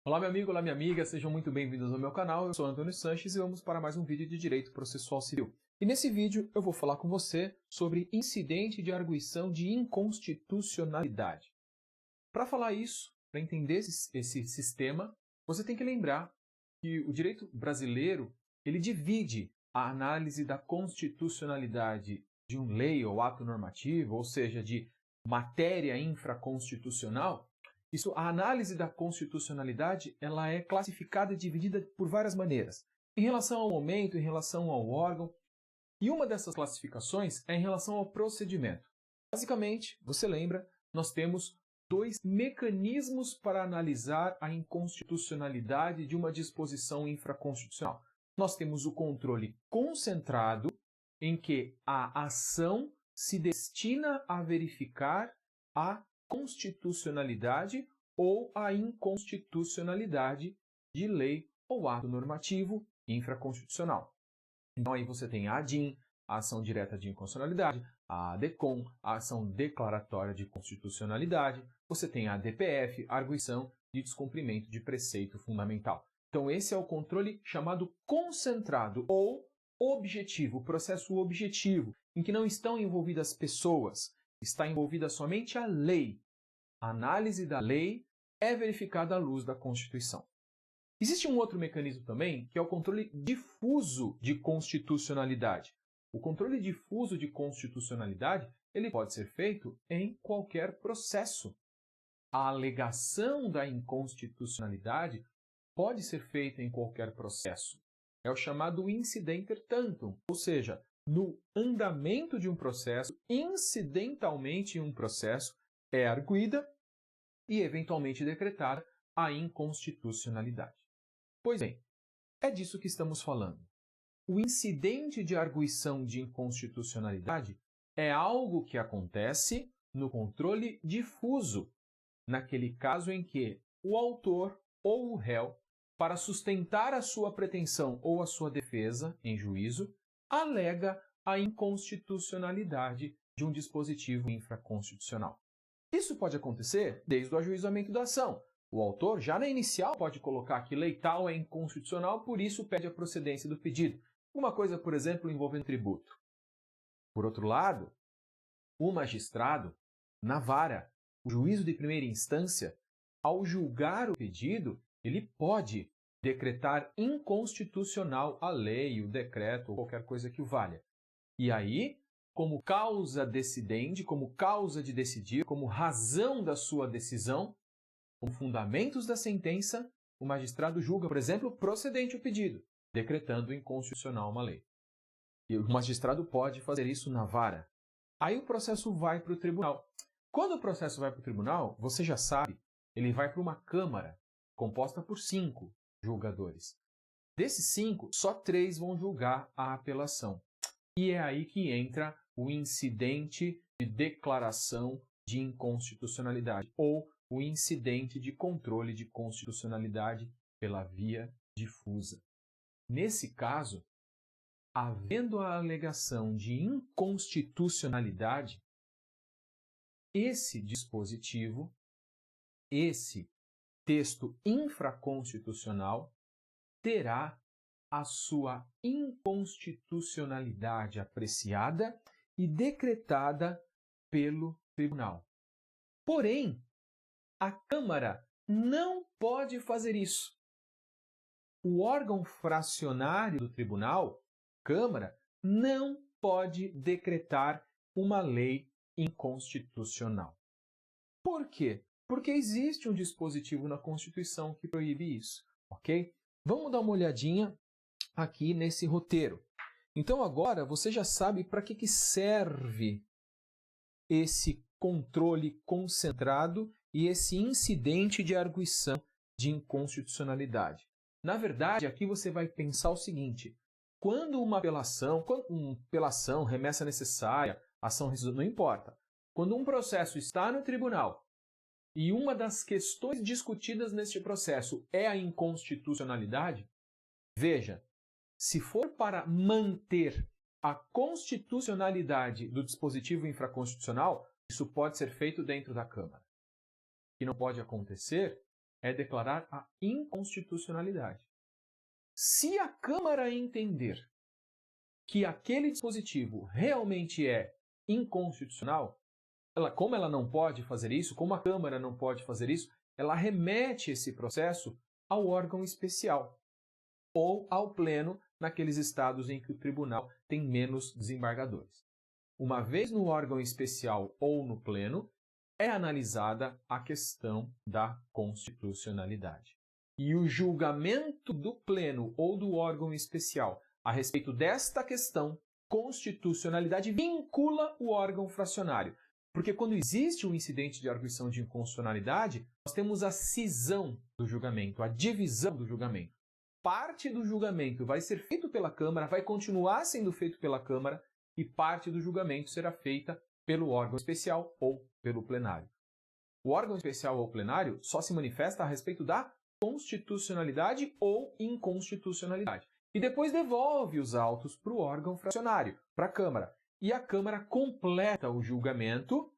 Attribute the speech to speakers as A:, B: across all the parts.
A: Olá meu amigo, olá minha amiga, sejam muito bem-vindos ao meu canal. Eu sou Antônio Sanches e vamos para mais um vídeo de Direito Processual Civil. E nesse vídeo eu vou falar com você sobre incidente de arguição de inconstitucionalidade. Para falar isso, para entender esse sistema, você tem que lembrar que o direito brasileiro ele divide a análise da constitucionalidade de uma lei ou ato normativo, ou seja, de matéria infraconstitucional. A análise da constitucionalidade ela é classificada e dividida por várias maneiras, em relação ao momento, em relação ao órgão, e uma dessas classificações é em relação ao procedimento. Basicamente, você lembra, nós temos dois mecanismos para analisar a inconstitucionalidade de uma disposição infraconstitucional. Nós temos o controle concentrado, em que a ação se destina a verificar a constitucionalidade ou a inconstitucionalidade de lei ou ato normativo infraconstitucional. Então aí você tem a ADIM, a ação direta de inconstitucionalidade, a ADECOM, a ação declaratória de constitucionalidade, você tem a ADPF, arguição de descumprimento de preceito fundamental. Então esse é o controle chamado concentrado ou objetivo, processo objetivo, em que não estão envolvidas pessoas, está envolvida somente a lei. A análise da lei é verificada à luz da Constituição. Existe um outro mecanismo também, que é o controle difuso de constitucionalidade. O controle difuso de constitucionalidade ele pode ser feito em qualquer processo. A alegação da inconstitucionalidade pode ser feita em qualquer processo. É o chamado incidenter tantum, ou seja, no andamento de um processo, incidentalmente em um processo, é arguida e eventualmente decretada a inconstitucionalidade. Pois bem, é disso que estamos falando. O incidente de arguição de inconstitucionalidade é algo que acontece no controle difuso, naquele caso em que o autor ou o réu, para sustentar a sua pretensão ou a sua defesa em juízo, alega a inconstitucionalidade de um dispositivo infraconstitucional. Isso pode acontecer desde o ajuizamento da ação. O autor, já na inicial, pode colocar que lei tal é inconstitucional, por isso pede a procedência do pedido. Uma coisa, por exemplo, envolvendo tributo. Por outro lado, o magistrado, na vara, o juízo de primeira instância, ao julgar o pedido, ele pode decretar inconstitucional a lei, o decreto ou qualquer coisa que o valha. E aí, como causa decidente, como causa de decidir, como razão da sua decisão, como fundamentos da sentença, o magistrado julga, por exemplo, procedente o pedido, decretando inconstitucional uma lei. E o magistrado pode fazer isso na vara. Aí o processo vai para o tribunal. Quando o processo vai para o tribunal, você já sabe, ele vai para uma câmara composta por 5 julgadores. Desses 5, só 3 vão julgar a apelação. E é aí que entra o incidente de declaração de inconstitucionalidade ou o incidente de controle de constitucionalidade pela via difusa. Nesse caso, havendo a alegação de inconstitucionalidade, esse dispositivo, esse texto infraconstitucional, terá a sua inconstitucionalidade apreciada e decretada pelo tribunal. Porém, a Câmara não pode fazer isso. O órgão fracionário do tribunal, Câmara, não pode decretar uma lei inconstitucional. Por quê? Porque existe um dispositivo na Constituição que proíbe isso, ok? Vamos dar uma olhadinha aqui nesse roteiro. Então agora você já sabe para que serve esse controle concentrado e esse incidente de arguição de inconstitucionalidade. Na verdade, aqui você vai pensar o seguinte: quando uma apelação, remessa necessária, ação não importa. Quando um processo está no tribunal e uma das questões discutidas neste processo é a inconstitucionalidade, veja, se for para manter a constitucionalidade do dispositivo infraconstitucional, isso pode ser feito dentro da Câmara. O que não pode acontecer é declarar a inconstitucionalidade. Se a Câmara entender que aquele dispositivo realmente é inconstitucional, como ela não pode fazer isso, como a Câmara não pode fazer isso, ela remete esse processo ao órgão especial ou ao pleno naqueles estados em que o tribunal tem menos desembargadores. Uma vez no órgão especial ou no pleno, é analisada a questão da constitucionalidade. E o julgamento do pleno ou do órgão especial a respeito desta questão, constitucionalidade, vincula o órgão fracionário. Porque quando existe um incidente de arguição de inconstitucionalidade, nós temos a cisão do julgamento, a divisão do julgamento. Parte do julgamento vai ser feito pela Câmara, vai continuar sendo feito pela Câmara, e parte do julgamento será feita pelo órgão especial ou pelo plenário. O órgão especial ou plenário só se manifesta a respeito da constitucionalidade ou inconstitucionalidade. E depois devolve os autos para o órgão fracionário, para a Câmara. E a Câmara completa o julgamento,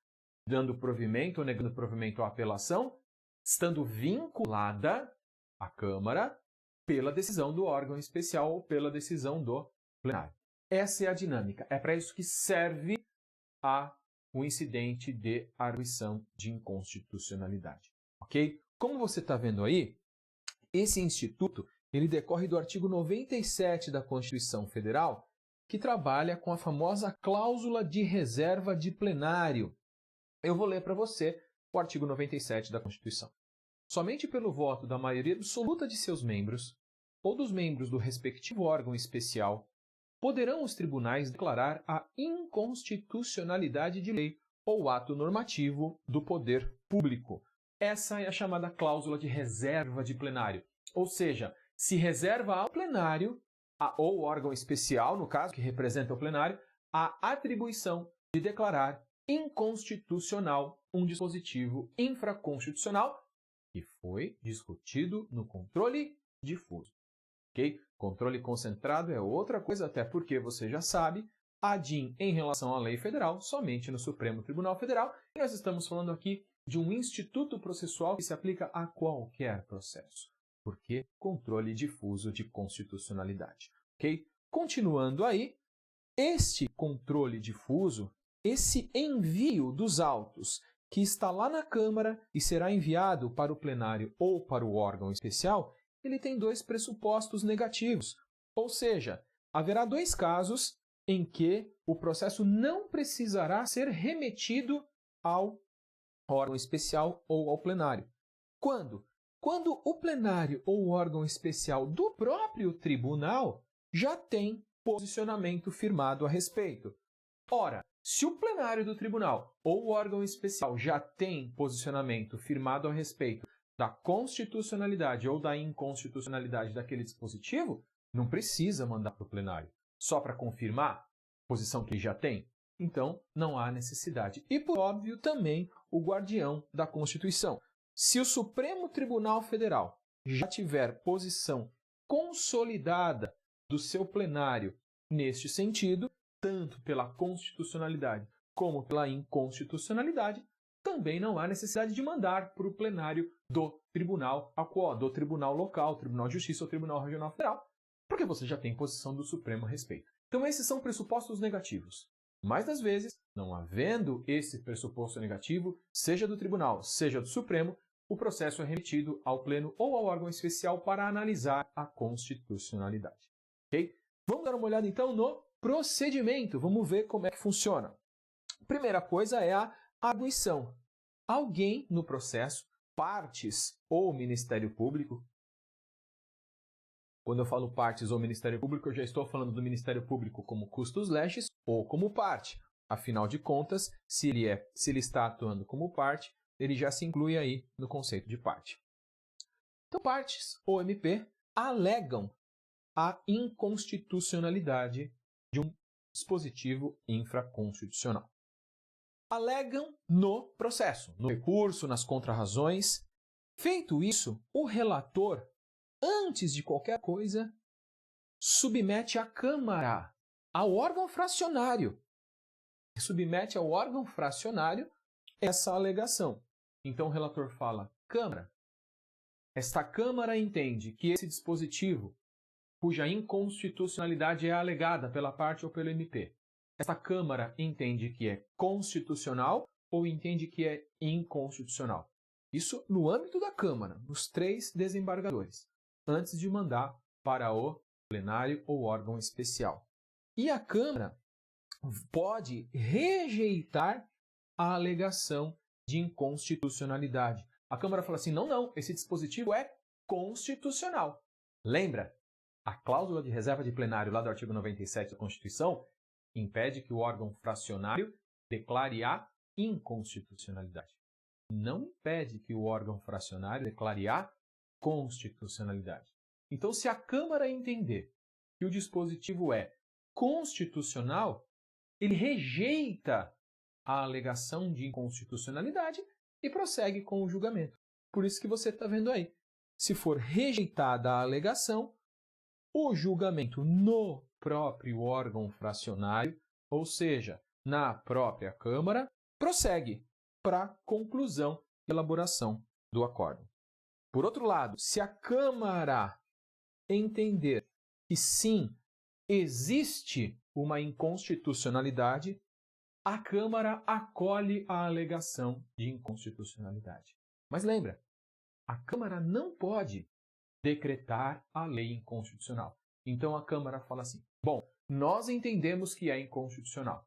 A: dando provimento ou negando provimento à apelação, estando vinculada à Câmara pela decisão do órgão especial ou pela decisão do plenário. Essa é a dinâmica. É para isso que serve o incidente de arguição de inconstitucionalidade. Ok? Como você está vendo aí, esse instituto ele decorre do artigo 97 da Constituição Federal, que trabalha com a famosa cláusula de reserva de plenário. Eu vou ler para você o artigo 97 da Constituição. Somente pelo voto da maioria absoluta de seus membros ou dos membros do respectivo órgão especial poderão os tribunais declarar a inconstitucionalidade de lei ou ato normativo do poder público. Essa é a chamada cláusula de reserva de plenário. Ou seja, se reserva ao plenário, ou órgão especial, no caso, que representa o plenário, a atribuição de declarar inconstitucional um dispositivo infraconstitucional que foi discutido no controle difuso. Okay? Controle concentrado é outra coisa, até porque você já sabe, a DIN em relação à lei federal, somente no Supremo Tribunal Federal, e nós estamos falando aqui de um instituto processual que se aplica a qualquer processo. Porque controle difuso de constitucionalidade. Okay? Continuando aí, este controle difuso, esse envio dos autos que está lá na Câmara e será enviado para o plenário ou para o órgão especial, ele tem dois pressupostos negativos. Ou seja, haverá dois casos em que o processo não precisará ser remetido ao órgão especial ou ao plenário. Quando? Quando o plenário ou o órgão especial do próprio tribunal já tem posicionamento firmado a respeito. Ora, se o plenário do tribunal ou o órgão especial já tem posicionamento firmado a respeito da constitucionalidade ou da inconstitucionalidade daquele dispositivo, não precisa mandar para o plenário. Só para confirmar a posição que ele já tem? Então, não há necessidade. E, por óbvio, também o guardião da Constituição. Se o Supremo Tribunal Federal já tiver posição consolidada do seu plenário neste sentido, tanto pela constitucionalidade como pela inconstitucionalidade, também não há necessidade de mandar para o plenário do tribunal local, Tribunal de Justiça ou Tribunal Regional Federal, porque você já tem posição do Supremo a respeito. Então, esses são pressupostos negativos. Mais das vezes, não havendo esse pressuposto negativo, seja do tribunal, seja do Supremo, o processo é remetido ao pleno ou ao órgão especial para analisar a constitucionalidade. Okay? Vamos dar uma olhada então no procedimento. Vamos ver como é que funciona. Primeira coisa é a arguição. Alguém no processo, partes ou Ministério Público. Quando eu falo partes ou Ministério Público, eu já estou falando do Ministério Público como custos leges ou como parte. Afinal de contas, se ele está atuando como parte, ele já se inclui aí no conceito de parte. Então, partes ou MP alegam a inconstitucionalidade de um dispositivo infraconstitucional. Alegam no processo, no recurso, nas contrarrazões. Feito isso, o relator, antes de qualquer coisa, submete à Câmara, ao órgão fracionário. Submete ao órgão fracionário essa alegação. Então o relator fala: Câmara, esta Câmara entende que esse dispositivo, cuja inconstitucionalidade é alegada pela parte ou pelo MP, esta Câmara entende que é constitucional ou entende que é inconstitucional. Isso no âmbito da Câmara, nos 3 desembargadores, antes de mandar para o plenário ou órgão especial. E a Câmara pode rejeitar a alegação de inconstitucionalidade. A Câmara fala assim, não, esse dispositivo é constitucional. Lembra? A cláusula de reserva de plenário lá do artigo 97 da Constituição impede que o órgão fracionário declare a inconstitucionalidade. Não impede que o órgão fracionário declare a constitucionalidade. Então, se a Câmara entender que o dispositivo é constitucional, ele rejeita a alegação de inconstitucionalidade e prossegue com o julgamento. Por isso que você está vendo aí. Se for rejeitada a alegação, o julgamento no próprio órgão fracionário, ou seja, na própria Câmara, prossegue para conclusão e elaboração do acórdão. Por outro lado, se a Câmara entender que sim, existe uma inconstitucionalidade, a Câmara acolhe a alegação de inconstitucionalidade. Mas lembra, a Câmara não pode decretar a lei inconstitucional. Então a Câmara fala assim, bom, nós entendemos que é inconstitucional.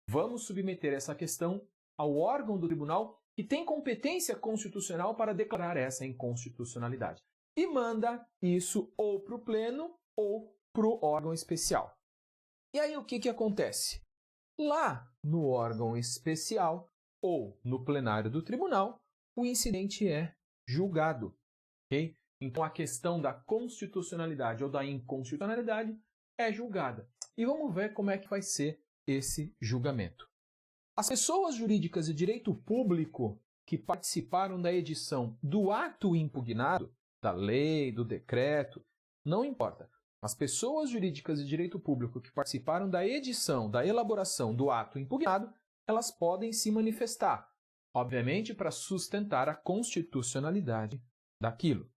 A: Vamos submeter essa questão ao órgão do tribunal que tem competência constitucional para declarar essa inconstitucionalidade. E manda isso ou para o pleno ou para o órgão especial. E aí o que acontece? Lá no órgão especial ou no plenário do tribunal, o incidente é julgado. Okay? Então a questão da constitucionalidade ou da inconstitucionalidade é julgada. E vamos ver como é que vai ser esse julgamento. As pessoas jurídicas de direito público que participaram da edição do ato impugnado, da lei, do decreto, não importa. As pessoas jurídicas de direito público que participaram da edição, da elaboração do ato impugnado, elas podem se manifestar, obviamente para sustentar a constitucionalidade daquilo.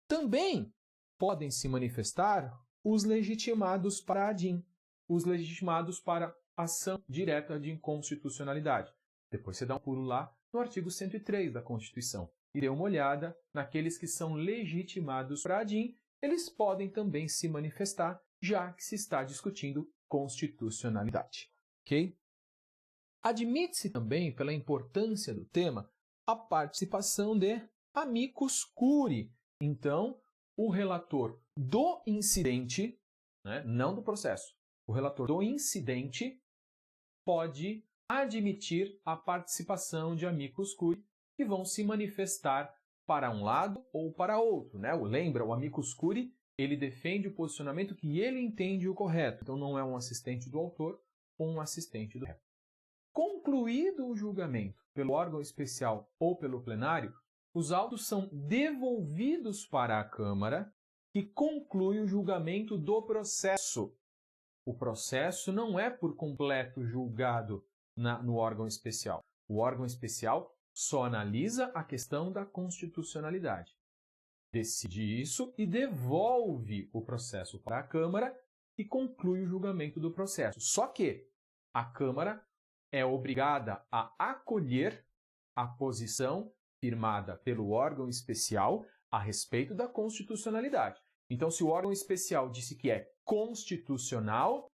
A: Também podem se manifestar os legitimados para ADIM, os legitimados para ação direta de inconstitucionalidade. Depois você dá um pulo lá no artigo 103 da Constituição e dê uma olhada naqueles que são legitimados para ADIM, eles podem também se manifestar, já que se está discutindo constitucionalidade. Ok? Admite-se também, pela importância do tema, a participação de amicus curiae. Então, o relator do incidente, não do processo, o relator do incidente pode admitir a participação de amicus curiae que vão se manifestar para um lado ou para outro. Lembra, o amicus curiae, ele defende o posicionamento que ele entende o correto. Então, não é um assistente do autor ou um assistente do réu. Concluído o julgamento pelo órgão especial ou pelo plenário, os autos são devolvidos para a Câmara, que conclui o julgamento do processo. O processo não é por completo julgado no órgão especial. O órgão especial só analisa a questão da constitucionalidade. Decide isso e devolve o processo para a Câmara e conclui o julgamento do processo. Só que a Câmara é obrigada a acolher a posição firmada pelo órgão especial a respeito da constitucionalidade. Então, se o órgão especial disse que é constitucional,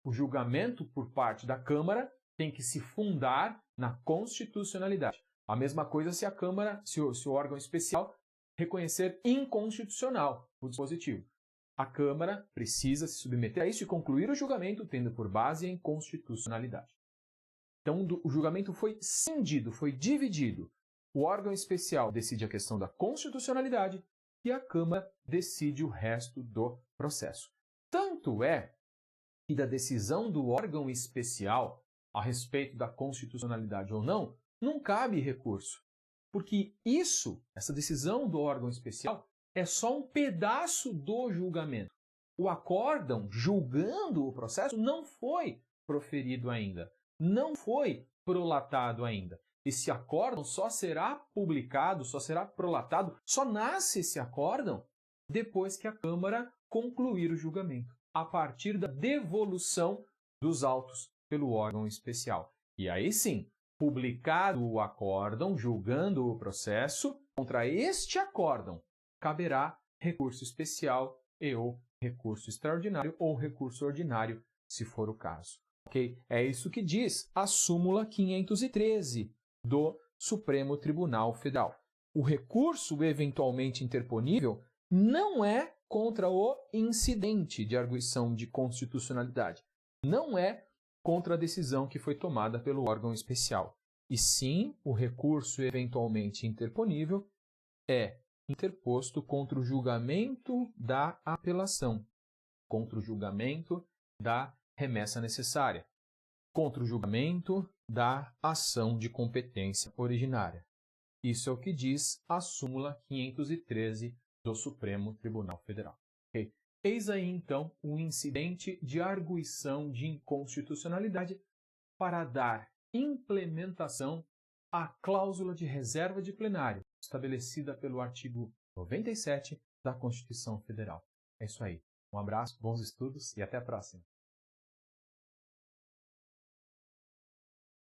A: o julgamento por parte da Câmara tem que se fundar na constitucionalidade. A mesma coisa se a Câmara, se o órgão especial reconhecer inconstitucional o dispositivo. A Câmara precisa se submeter a isso e concluir o julgamento tendo por base a inconstitucionalidade. Então, o julgamento foi cindido, foi dividido. O órgão especial decide a questão da constitucionalidade e a Câmara decide o resto do processo. Tanto é que da decisão do órgão especial a respeito da constitucionalidade ou não cabe recurso. Porque essa decisão do órgão especial, é só um pedaço do julgamento. O acórdão julgando o processo não foi proferido ainda, não foi prolatado ainda. Esse acórdão só será publicado, só será prolatado, só nasce esse acórdão depois que a Câmara concluir o julgamento, a partir da devolução dos autos pelo órgão especial. E aí sim, publicado o acórdão, julgando o processo, contra este acórdão caberá recurso especial e ou recurso extraordinário ou recurso ordinário, se for o caso. Ok? É isso que diz a súmula 513 do Supremo Tribunal Federal. O recurso eventualmente interponível não é contra o incidente de arguição de constitucionalidade. Não é contra a decisão que foi tomada pelo órgão especial. E sim, o recurso eventualmente interponível é interposto contra o julgamento da apelação, contra o julgamento da remessa necessária, contra o julgamento da ação de competência originária. Isso é o que diz a súmula 513 do Supremo Tribunal Federal. Okay? Eis aí, então, um incidente de arguição de inconstitucionalidade para dar implementação à cláusula de reserva de plenário, estabelecida pelo artigo 97 da Constituição Federal. É isso aí. Um abraço, bons estudos e até a próxima.